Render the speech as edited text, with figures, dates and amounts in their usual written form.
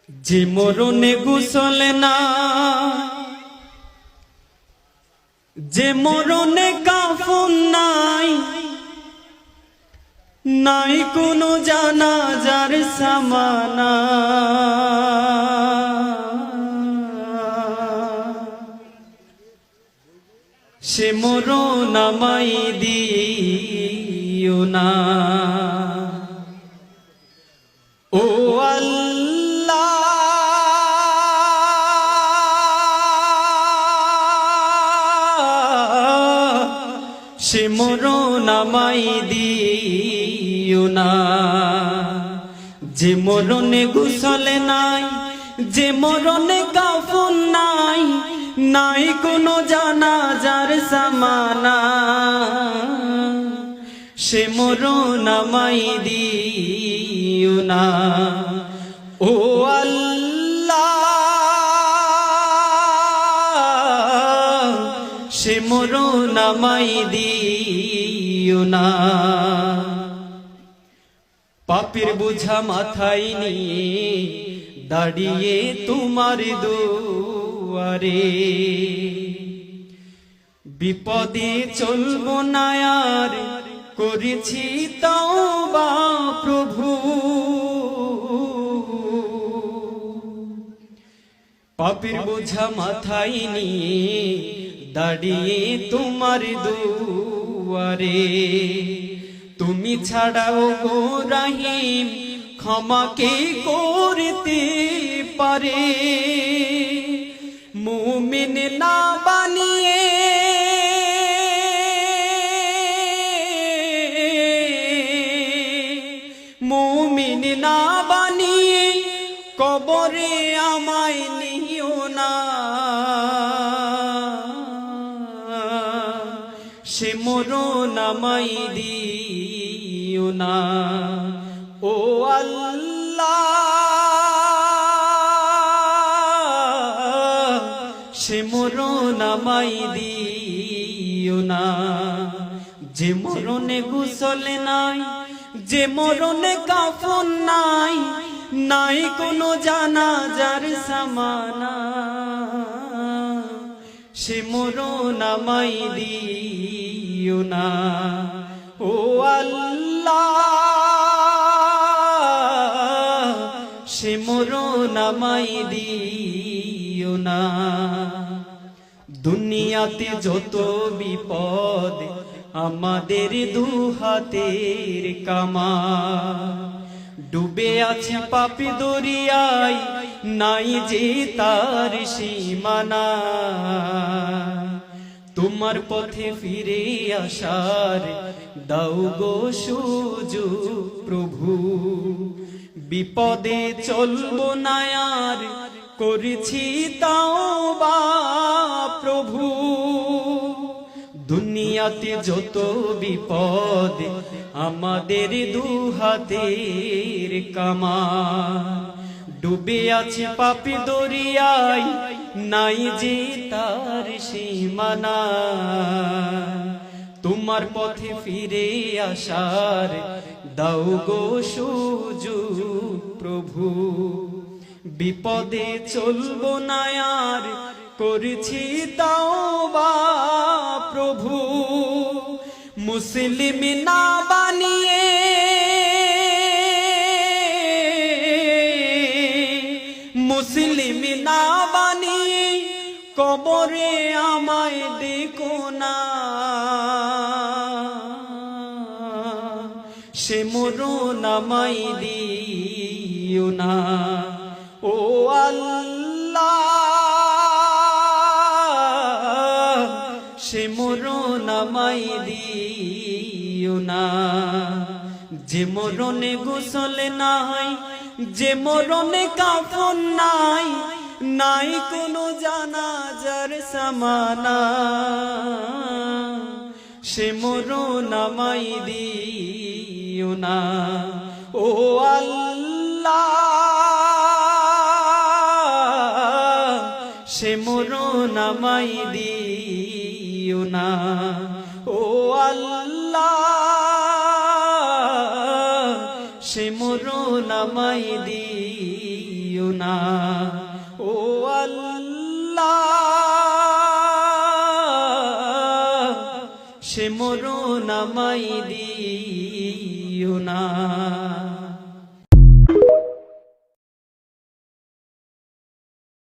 যে মরণে গোসল না, যে মরণে কাফন নাই, নাই কোনো জানাজার সামানা। সে মরণ আমায় দিও না। ও আল্লাহ, সে মরণ আমায় দিও না। যে মরণে গোসল নাই, যে মরণে কাফন নাই, নাই কোনো জানাজার সামানা। সে মরণ আমায় দিও না। ও আল্লাহ, সে মরণ আমায় দিও না। পাপের বোঝা মাথায় নিয়ে দাঁড়িয়ে তোমার দুয়ারে, বিপদে চলবো না আর, করেছি তওবা প্রভু। পাপের বোঝা মাথায় নিয়ে দাঁড়িয়ে তোমার দুয়ারে, তুমি ছাড়াও গো রহিম ক্ষমা কে করতে পারে। মুমিন না বানিয়ে মুমিন না বানিয়ে কবরে আমায় নিও না। সে মরণ আমায় দিও না। ও আল্লাহ, সে মরণ আমায় দিও না। যে মরণে গোসল নাই, যে মরণে কাফন নাই, নাই কোনো জানাজার সামানা। সে মরণ আমায় দিও না। ও আল্লাহ, সে মরণ আমায় দিও না। দুনিয়াতে যত বিপদ আমাদের দুহাতের কামা, ডুবে আছে পাপী দরিয়ায়, নাই যে তার সীমানা। তোমার পথে ফিরে আসার দাও গো সুযোগ প্রভু। বিপদে চলবো না আর, করেছি তওবা প্রভু। দুনিয়াতে যত বিপদ আমাদের দুহাতের কামা, ডুবে আছে পাপী দরিয়ায়, নাই যে তার সীমানা। তোমার পথে ফিরে আসার দাও গো সুযোগ প্রভু। বিপদে চলবো না আর, করেছি তওবা প্রভু। মুসলিম না বানিয়ে মুসলিম না বানিয়ে কবরে আমায় ডেকো না। সে মরণ আমায় দিও না। ও আল্লাহ, সে মরণ আমায় দিও না। যে মরণে গোসল নাই, যে মরণে কাফন নাই, নাই কোনো জানাজার সামানা। সে মরণ আমায় দিও না। ও আল্লাহ, সে মরণ আমায় দিও না। ও আল্লাহ, সে মরণ আমায় দিও না। না ও আল্লাহ সে মরণ আমায় দিও না